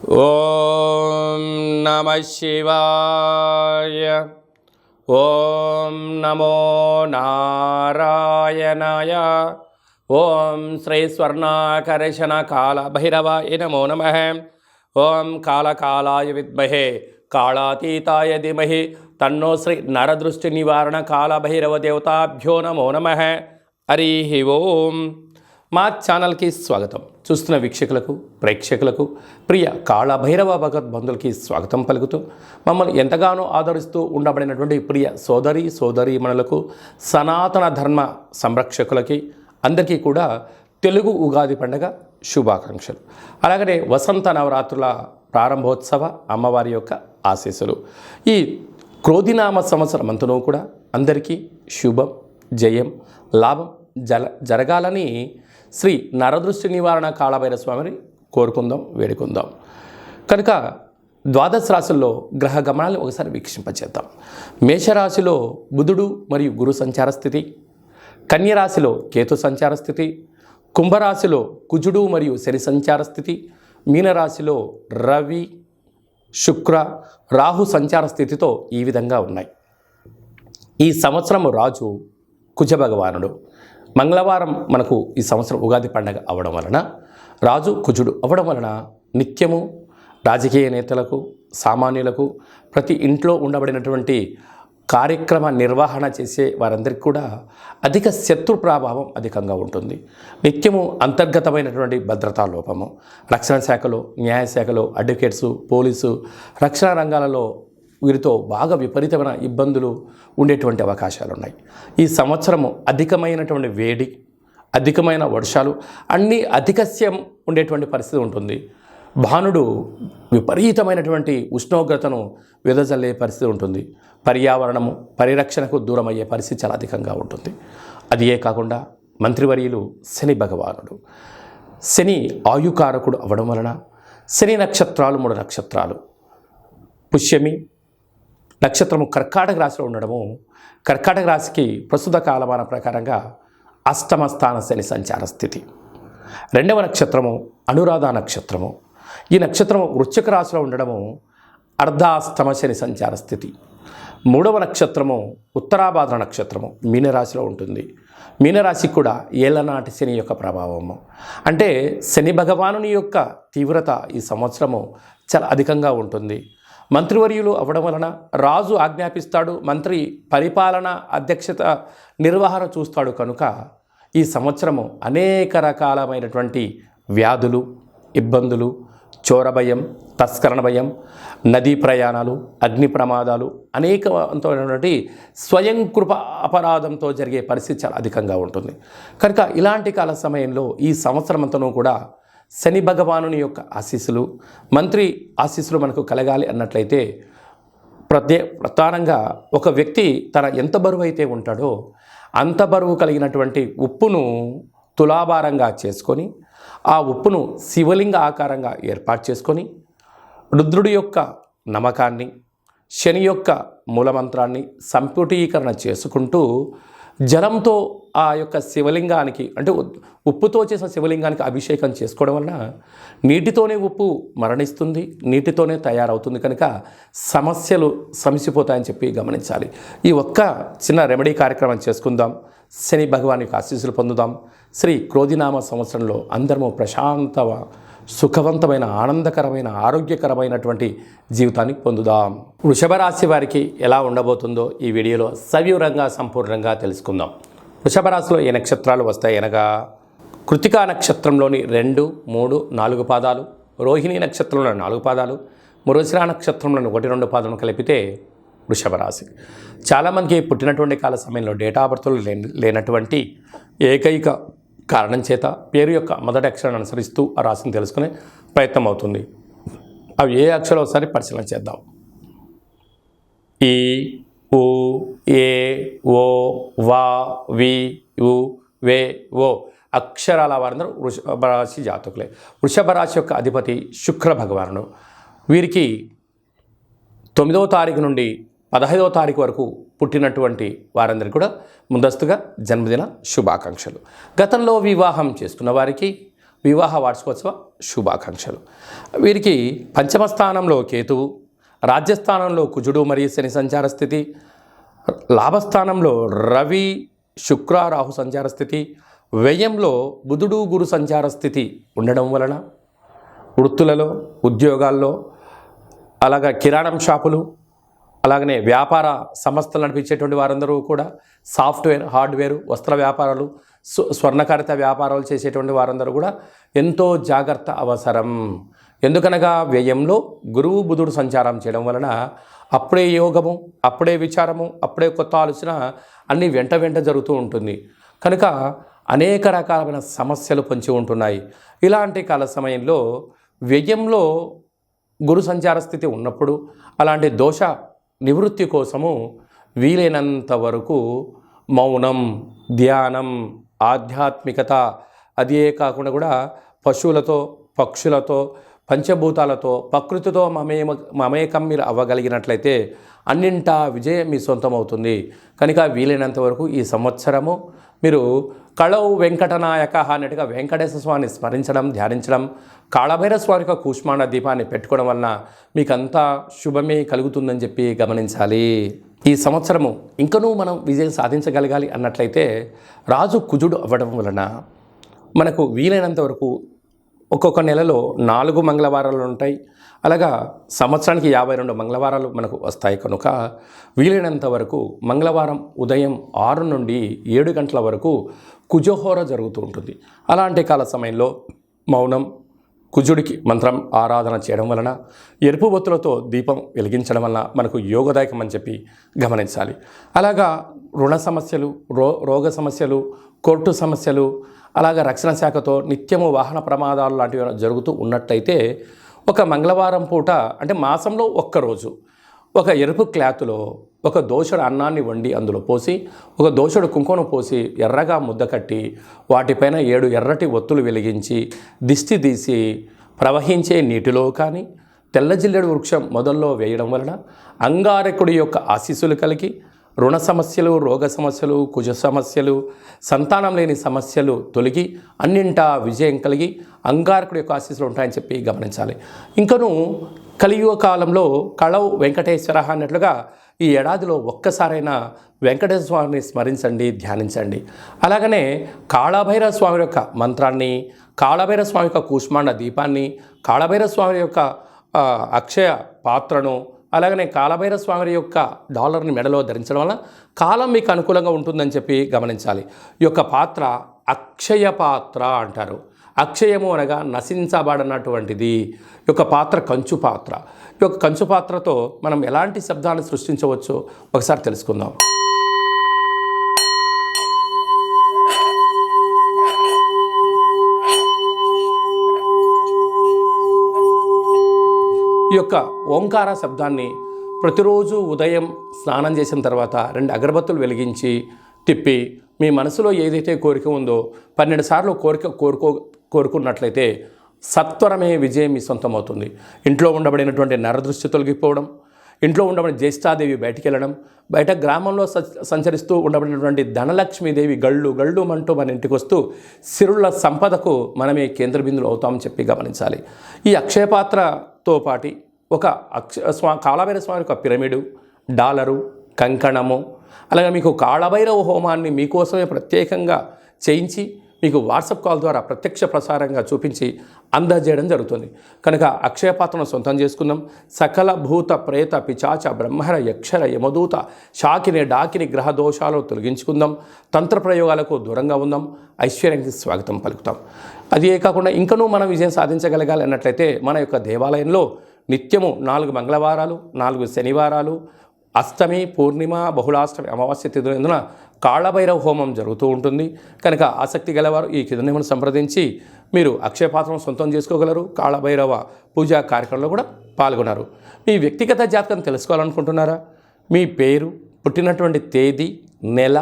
ఓం నమః శివాయ. ఓం నమో నారాయణాయ. ఓం శ్రీ స్వర్ణాకర్షణ కాల భైరవాయ నమో నమః. ఓం కాళకాలాయ విద్మహే కాళాతీతాయ ధీమహి తన్నో శ్రీ నరదృష్టి నివారణ కాల భైరవ దేవతాభ్యో నమో నమః. హరి ఓం. మా ఛానల్కి స్వాగతం. చూస్తున్న వీక్షకులకు, ప్రేక్షకులకు, ప్రియ కాళభైరవ భగవద్బంధులకి స్వాగతం పలుకుతూ మమ్మల్ని ఎంతగానో ఆదరిస్తూ ఉండబడినటువంటి ప్రియ సోదరీమణులకు, సనాతన ధర్మ సంరక్షకులకి అందరికీ కూడా తెలుగు ఉగాది పండుగ శుభాకాంక్షలు. అలాగనే వసంత నవరాత్రుల ప్రారంభోత్సవ అమ్మవారి యొక్క ఆశీస్సులు. ఈ క్రోధినామ సంవత్సరం అంతనూ కూడా అందరికీ శుభం, జయం, లాభం జరగాలని శ్రీ నరదృష్టి నివారణ కాళభైరవ స్వామిని కోరుకుందాం, వేడుకుందాం. కనుక ద్వాదశ రాశుల్లో గ్రహ గమనాలు ఒకసారి వీక్షింపచేద్దాం. మేషరాశిలో బుధుడు మరియు గురు సంచార స్థితి, కన్యరాశిలో కేతు సంచార స్థితి, కుంభరాశిలో కుజుడు మరియు శని సంచార స్థితి, మీనరాశిలో రవి, శుక్ర, రాహు సంచార స్థితితో ఈ విధంగా ఉన్నాయి. ఈ సంవత్సరం రాజు కుజ భగవానుడు. మంగళవారం మనకు ఈ సంవత్సరం ఉగాది పండగ అవ్వడం వలన, రాజు కుజుడు అవ్వడం వలన నిత్యము రాజకీయ నేతలకు, సామాన్యులకు, ప్రతి ఇంట్లో ఉండబడినటువంటి కార్యక్రమ నిర్వహణ చేసే వారందరికీ కూడా అధిక శత్రు ప్రభావం అధికంగా ఉంటుంది. నిత్యము అంతర్గతమైనటువంటి భద్రతా లోపము, రక్షణ శాఖలో, న్యాయశాఖలో, అడ్వకేట్సు, పోలీసు, రక్షణ రంగాలలో వీరితో బాగా విపరీతమైన ఇబ్బందులు ఉండేటువంటి అవకాశాలు ఉన్నాయి. ఈ సంవత్సరము అధికమైనటువంటి వేడి, అధికమైన వర్షాలు, అన్నీ అధికస్యం ఉండేటువంటి పరిస్థితి ఉంటుంది. భానుడు విపరీతమైనటువంటి ఉష్ణోగ్రతను వెదజల్లే పరిస్థితి ఉంటుంది. పర్యావరణము, పరిరక్షణకు దూరం అయ్యే పరిస్థితి చాలా అధికంగా ఉంటుంది. అదియే కాకుండా మంత్రివర్యులు శని భగవానుడు. శని ఆయుకారకుడు అవ్వడం వలన శని నక్షత్రాలు 3 నక్షత్రాలు, పుష్యమి నక్షత్రము కర్కాటక రాశిలో ఉండడము, కర్కాటక రాశికి ప్రస్తుత కాలమాన ప్రకారంగా అష్టమ స్థాన శని సంచార స్థితి. 2వ నక్షత్రము అనురాధ నక్షత్రము. ఈ నక్షత్రము వృశ్చిక రాశిలో ఉండడము అర్ధాష్టమ శని సంచార స్థితి. 3వ నక్షత్రము ఉత్తరాభాద్ర నక్షత్రము మీనరాశిలో ఉంటుంది. మీనరాశికి కూడా ఏళ్ళనాటి శని యొక్క ప్రభావము. అంటే శని భగవానుని యొక్క తీవ్రత ఈ సంవత్సరము చాలా అధికంగా ఉంటుంది. మంత్రివర్యులు అవ్వడం వలన రాజు ఆజ్ఞాపిస్తాడు, మంత్రి పరిపాలన, అధ్యక్షత, నిర్వహణ చూస్తాడు. కనుక ఈ సంవత్సరము అనేక రకాలమైనటువంటి వ్యాధులు, ఇబ్బందులు, చోర భయం, తస్కరణ భయం, నదీ ప్రయాణాలు, అగ్ని ప్రమాదాలు, అనేకమైనటువంటి స్వయం కృప అపరాధంతో జరిగే పరిస్థితి చాలా అధికంగా ఉంటుంది. కనుక ఇలాంటి కాల సమయంలో ఈ సంవత్సరం అంతనూ కూడా శని భగవానుని యొక్క ఆశీస్సులు, మంత్రి ఆశీస్సులు మనకు కలగాలి అన్నట్లయితే ప్రధానంగా ఒక వ్యక్తి తన ఎంత బరువు అయితే ఉంటాడో అంత బరువు కలిగినటువంటి ఉప్పును తులాభారంగా చేసుకొని, ఆ ఉప్పును శివలింగ ఆకారంగా ఏర్పాటు చేసుకొని, రుద్రుడి యొక్క నమ్మకాన్ని, శని యొక్క మూలమంత్రాన్ని సంపుటీకరణ చేసుకుంటూ జలంతో ఆ యొక్క శివలింగానికి, అంటే ఉప్పుతో చేసిన శివలింగానికి అభిషేకం చేసుకోవడం వలన నీటితోనే ఉప్పు మరణిస్తుంది, నీటితోనే తయారవుతుంది. కనుక సమస్యలు సమసిపోతాయని చెప్పి గమనించాలి. ఈ ఒక్క చిన్న రెమెడీ కార్యక్రమం చేసుకుందాం. శని భగవాన్ యొక్క ఆశీస్సులు పొందుదాం. శ్రీ క్రోధినామ సంవత్సరంలో అందరము ప్రశాంత, సుఖవంతమైన, ఆనందకరమైన, ఆరోగ్యకరమైనటువంటి జీవితాన్ని పొందుదాం. వృషభ రాశి వారికి ఎలా ఉండబోతుందో ఈ వీడియోలో సవివరంగా, సంపూర్ణంగా తెలుసుకుందాం. వృషభ రాశిలో ఏ నక్షత్రాలు వస్తాయి అనగా, కృతికా నక్షత్రంలోని 2, 3, 4 పాదాలు, రోహిణి నక్షత్రంలోని 4 పాదాలు, మృగశిర నక్షత్రంలోని 1, 2 పాదాలను కలిపితే వృషభ రాశి. చాలామందికి పుట్టినటువంటి కాల సమయంలో డేటా ఆఫ్ బర్త్లు లేనటువంటి ఏకైక కారణం చేత పేరు యొక్క మొదటి అక్షరాన్ని అనుసరిస్తూ ఆ రాశిని తెలుసుకునే ప్రయత్నం అవుతుంది. అవి ఏ అక్షరాలు ఒకసారి పరిశీలన చేద్దాం. ఈ, ఉ, ఏ, ఓ, వా, వి, ఉ, వే, ఓ అక్షరాల వారందరూ వృషభ రాశి జాతకులే. వృషభ రాశి యొక్క అధిపతి శుక్ర భగవానుడు. వీరికి 9వ తారీఖు నుండి 15వ తారీఖు వరకు పుట్టినటువంటి వారందరికీ కూడా ముందస్తుగా జన్మదిన శుభాకాంక్షలు. గతంలో వివాహం చేసుకున్న వారికి వివాహ వార్షికోత్సవ శుభాకాంక్షలు. వీరికి పంచమ స్థానంలో కేతువు, రాజ్యస్థానంలో కుజుడు మరియు శని సంచార స్థితి, లాభస్థానంలో రవి శుక్ర రాహు సంచార స్థితి, వ్యయంలో బుధుడు గురు సంచార స్థితి ఉండడం వలన వృత్తులలో, ఉద్యోగాల్లో, అలాగే కిరాణం షాపులు, అలాగనే వ్యాపార సంస్థలు నడిపించేటువంటి వారందరూ కూడా సాఫ్ట్వేర్, హార్డ్వేర్, వస్త్ర వ్యాపారాలు, స్వర్ణకారిత వ్యాపారాలు చేసేటువంటి వారందరూ కూడా ఎంతో జాగ్రత్త అవసరం. ఎందుకనగా వ్యయంలో గురువు బుధుడు సంచారం చేయడం వలన అప్పుడే యోగము, అప్పుడే విచారము, అప్పుడే కొత్త ఆలోచన అన్నీ వెంట వెంట జరుగుతూ ఉంటుంది. కనుక అనేక రకాలైన సమస్యలు పొంచి ఉంటున్నాయి. ఇలాంటి కాల సమయంలో వ్యయంలో గురు సంచార స్థితి ఉన్నప్పుడు అలాంటి దోష నివృత్తి కోసము వీలైనంత వరకు మౌనం, ధ్యానం, ఆధ్యాత్మికత, అదే కాకుండా కూడా పశువులతో, పక్షులతో, పంచభూతాలతో, ప్రకృతితో మమేకం మీరు అవ్వగలిగినట్లయితే అన్నింటా విజయం మీ సొంతం అవుతుంది. కనుక వీలైనంత వరకు ఈ సంవత్సరము మీరు కళౌ వెంకటనాయక అన్నట్టుగా వెంకటేశ్వర స్వామిని స్మరించడం, ధ్యానించడం, కాళభైరవ స్వామి యొక్క కూష్మాండ దీపాన్ని పెట్టుకోవడం వలన మీకంతా శుభమే కలుగుతుందని చెప్పి గమనించాలి. ఈ సంవత్సరము ఇంకనూ మనం విజయం సాధించగలగాలి అన్నట్లయితే రాజు కుజుడు అవ్వడం వలన మనకు వీలైనంత వరకు ఒక్కొక్క నెలలో 4 మంగళవారాలు ఉంటాయి. అలాగా సంవత్సరానికి 52 మంగళవారాలు మనకు వస్తాయి. కనుక వీలైనంత వరకు మంగళవారం ఉదయం 6 నుండి 7 గంటల వరకు కుజహోర జరుగుతూ ఉంటుంది. అలాంటి కాల సమయంలో మౌనం, కుజుడికి మంత్రం ఆరాధన చేయడం వలన, ఎరుపు బొత్తులతో దీపం వెలిగించడం వలన మనకు యోగదాయకం అని చెప్పి గమనించాలి. అలాగా రుణ సమస్యలు, రోగ సమస్యలు, కోర్టు సమస్యలు, అలాగే రక్షణ శాఖతో నిత్యము వాహన ప్రమాదాలు లాంటివి జరుగుతూ ఉన్నట్టయితే ఒక మంగళవారం పూట అంటే మాసంలో ఒక్కరోజు ఒక ఎరుపు క్లాతులో ఒక దోషుడు అన్నాన్ని వండి అందులో పోసి, ఒక దోషుడు కుంకుమను పోసి ఎర్రగా ముద్ద కట్టి వాటిపైన 7 ఎర్రటి ఒత్తులు వెలిగించి దిష్టి తీసి ప్రవహించే నీటిలో కానీ తెల్ల జిల్లెడు వృక్షం మొదల్లో వేయడం వలన అంగారకుడి యొక్క ఆశీస్సులు కలిగి రుణ సమస్యలు, రోగ సమస్యలు, కుజ సమస్యలు, సంతానం లేని సమస్యలు తొలగి అన్నింటా విజయం కలిగి అంగారకుడి యొక్క ఆశీస్సులు ఉంటాయని చెప్పి గమనించాలి. ఇంకను కలియుగ కాలంలో కళౌ వెంకటేశ్వర అన్నట్లుగా ఈ ఏడాదిలో ఒక్కసారైనా వెంకటేశ్వర స్వామిని స్మరించండి, ధ్యానించండి. అలాగనే కాళభైరవ స్వామి యొక్క మంత్రాన్ని, కాళభైరవ స్వామి యొక్క కూష్మాండ దీపాన్ని, కాళభైరవ స్వామి యొక్క అక్షయ పాత్రను, అలాగనే కాళభైరవ స్వామి యొక్క డాలర్ని మెడలో ధరించడం వల్ల కాలం మీకు అనుకూలంగా ఉంటుందని చెప్పి గమనించాలి. ఈ యొక్క పాత్ర అక్షయ పాత్ర అంటారు. అక్షయము అనగా నశించబడినటువంటిది. ఈ యొక్క పాత్ర కంచు పాత్ర. ఈ యొక్క కంచు పాత్రతో మనం ఎలాంటి శబ్దాలను సృష్టించవచ్చో ఒకసారి తెలుసుకుందాం. ఈ యొక్క ఓంకార శబ్దాన్ని ప్రతిరోజు ఉదయం స్నానం చేసిన తర్వాత 2 అగరబత్తులు వెలిగించి తిప్పి మీ మనసులో ఏదైతే కోరిక ఉందో 12 సార్లు కోరుకున్నట్లయితే సత్వరమే విజయం మీ సొంతమవుతుంది. ఇంట్లో ఉండబడినటువంటి నరదృష్టి తొలగిపోవడం, ఇంట్లో ఉండబడిన జ్యేష్ఠాదేవి బయటికి వెళ్ళడం, బయట గ్రామంలో సంచరిస్తూ ఉండబడినటువంటి ధనలక్ష్మీదేవి గళ్ళు గళ్ళు అంటూ మన ఇంటికి వస్తూ సిరుల సంపదకు మనమే కేంద్ర బిందులు అవుతామని చెప్పి గమనించాలి. ఈ అక్షయపాత్రతో పాటి ఒక కాళభైరవ స్వామి యొక్క పిరమిడు, డాలరు, కంకణము, అలాగే మీకు కాళభైరవ హోమాన్ని మీకోసమే ప్రత్యేకంగా చేయించి మీకు వాట్సాప్ కాల్ ద్వారా ప్రత్యక్ష ప్రసారంగా చూపించి అందజేయడం జరుగుతుంది. కనుక అక్షయపాత్రను సొంతం చేసుకుందాం. సకల భూత ప్రేత పిచాచ బ్రహ్మర యక్షర యమదూత శాకిని డాకిని గ్రహ దోషాలను తొలగించుకుందాం. తంత్ర ప్రయోగాలకు దూరంగా ఉందాం. ఐశ్వర్యానికి స్వాగతం పలుకుతాం. అదే కాకుండా ఇంకనూ మనం విజయం సాధించగలగాలి అన్నట్లయితే మన యొక్క దేవాలయంలో నిత్యము 4 మంగళవారాలు, 4 శనివారాలు, అష్టమి, పూర్ణిమ, బహుళాష్టమి, అమావాస్య తిథులందున కాళభైరవ హోమం జరుగుతూ ఉంటుంది. కనుక ఆసక్తి గలవారు ఈ కిందనేమని సంప్రదించి మీరు అక్షయపాత్రను సొంతం చేసుకోగలరు. కాళభైరవ పూజా కార్యక్రమంలో కూడా పాల్గొన్నారు. మీ వ్యక్తిగత జాతకం తెలుసుకోవాలనుకుంటున్నారా? మీ పేరు, పుట్టినటువంటి తేదీ, నెల,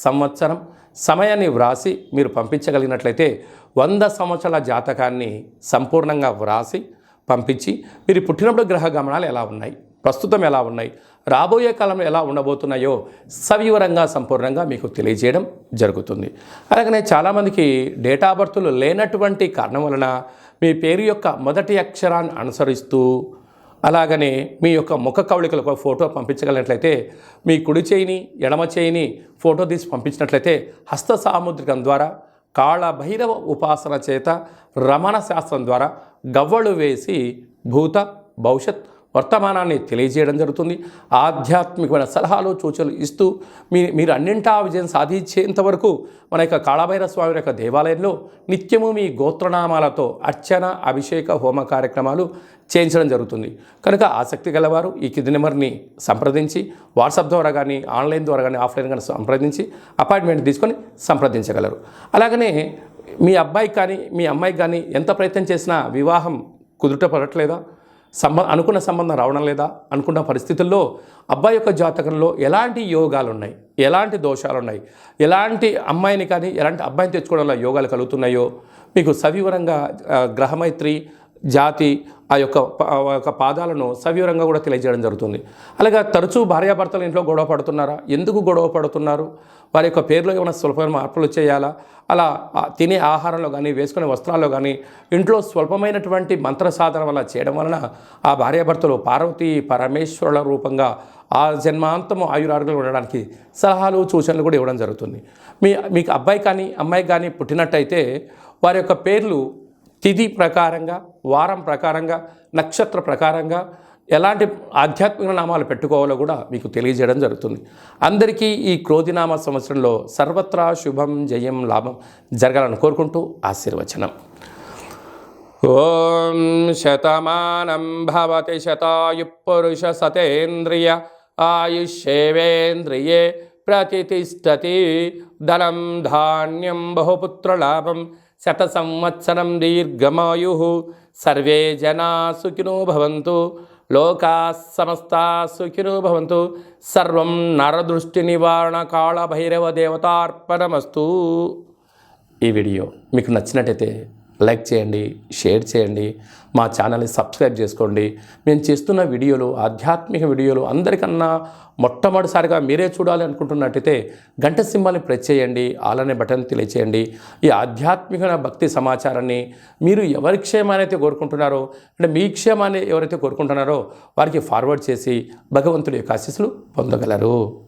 సంవత్సరం, సమయాన్ని వ్రాసి మీరు పంపించగలిగినట్లయితే 100 సంవత్సరాల జాతకాన్ని సంపూర్ణంగా వ్రాసి పంపించి మీరు పుట్టినప్పుడు గ్రహ గమనాలు ఎలా ఉన్నాయి, ప్రస్తుతం ఎలా ఉన్నాయి, రాబోయే కాలంలో ఎలా ఉండబోతున్నాయో సవివరంగా సంపూర్ణంగా మీకు తెలియజేయడం జరుగుతుంది. అలాగనే చాలామందికి డేట్ ఆఫ్ బర్త్లు లేనటువంటి కారణం వలన మీ పేరు యొక్క మొదటి అక్షరాన్ని అనుసరిస్తూ అలాగనే మీ యొక్క ముఖ కవళికలకు ఫోటో పంపించగలిగినట్లయితే మీ కుడి చేయిని ఎడమ చేయిని ఫోటో తీసి పంపించినట్లయితే హస్త సాముద్రికం ద్వారా కాళభైరవ ఉపాసన చేత రమణ శాస్త్రం ద్వారా గవ్వలు వేసి భూత భవిష్యత్ వర్తమానాన్ని తెలియజేయడం జరుగుతుంది. ఆధ్యాత్మికమైన సలహాలు సూచనలు ఇస్తూ మీరు అన్నింటా విజయం సాధించేంత వరకు మన యొక్క కాళభైరవ స్వామి యొక్క దేవాలయంలో నిత్యము మీ గోత్రనామాలతో అర్చన అభిషేక హోమ కార్యక్రమాలు చేయించడం జరుగుతుంది. కనుక ఆసక్తి గలవారు ఈ కింది నెంబర్ని సంప్రదించి వాట్సాప్ ద్వారా కానీ ఆన్లైన్ ద్వారా కానీ ఆఫ్లైన్ కానీ సంప్రదించి అపాయింట్మెంట్ తీసుకొని సంప్రదించగలరు. అలాగనే మీ అబ్బాయికి కానీ మీ అమ్మాయికి కానీ ఎంత ప్రయత్నం చేసినా వివాహం కుదుట పడట్లేదా, అనుకున్న సంబంధం రావడం లేదా అనుకున్న పరిస్థితుల్లో అబ్బాయి యొక్క జాతకంలో ఎలాంటి యోగాలు ఉన్నాయి, ఎలాంటి దోషాలు ఉన్నాయి, ఎలాంటి అమ్మాయిని కానీ ఎలాంటి అబ్బాయిని తెచ్చుకోవడం వల్ల యోగాలు కలుగుతున్నాయో మీకు సవివరంగా గ్రహమైత్రి జాతి ఆ యొక్క పాదాలను సవివరంగా కూడా తెలియజేయడం జరుగుతుంది. అలాగే తరచూ భార్యాభర్తలు ఇంట్లో గొడవ పడుతున్నారా, ఎందుకు గొడవ పడుతున్నారు, వారి యొక్క పేరులో ఏమైనా స్వల్పమైన మార్పులు చేయాలా, అలా తినే ఆహారంలో కానీ వేసుకునే వస్త్రాల్లో కానీ ఇంట్లో స్వల్పమైనటువంటి మంత్ర సాధన వల్ల చేయడం వలన ఆ భార్యాభర్తలు పార్వతీ పరమేశ్వరుల రూపంగా ఆ జన్మాంతము ఆయురారోగ్యాలు ఉండడానికి సలహాలు సూచనలు కూడా ఇవ్వడం జరుగుతుంది. మీకు అబ్బాయి కానీ అమ్మాయి కానీ పుట్టినట్టయితే వారి యొక్క పేర్లు తిథి ప్రకారంగా, వారం ప్రకారంగా, నక్షత్ర ప్రకారంగా ఎలాంటి ఆధ్యాత్మిక నామాలు పెట్టుకోవాలో కూడా మీకు తెలియజేయడం జరుగుతుంది. అందరికీ ఈ క్రోధినామ సంవత్సరంలో సర్వత్రా శుభం జయం లాభం జరగాలని కోరుకుంటూ ఆశీర్వచనం. ఓం శతమానం భవతి శతాయు పురుష సతేంద్రియ ఆయుష్యేవేంద్రియే ప్రతిష్టతి ధనం ధాన్యం బహుపుత్రలాభం శత సంవత్సరం దీర్ఘమాయు సర్వే జనా సుఖినో భవంతు లోకా సమస్తా సుఖినో భవంతు సర్వం నరదృష్టి నివారణ కాళభైరవ దేవతార్పణమస్తు. ఈ వీడియో మీకు నచ్చినట్టయితే లైక్ చేయండి, షేర్ చేయండి, మా ఛానల్ని సబ్స్క్రైబ్ చేసుకోండి. మేము చేస్తున్న వీడియోలు ఆధ్యాత్మిక వీడియోలు అందరికన్నా మొట్టమొదటిసారిగా మీరే చూడాలి అనుకుంటున్నట్టయితే గంట సింబల్ని ప్రెస్ చేయండి, ఆల్ అనే బటన్ తెలియచేయండి. ఈ ఆధ్యాత్మిక భక్తి సమాచారాన్ని మీరు ఎవరి క్షేమాన్ని అయితే కోరుకుంటున్నారో, అంటే మీ క్షేమాన్ని ఎవరైతే కోరుకుంటున్నారో వారికి ఫార్వర్డ్ చేసి భగవంతుడి యొక్క ఆశీస్సులు పొందగలరు.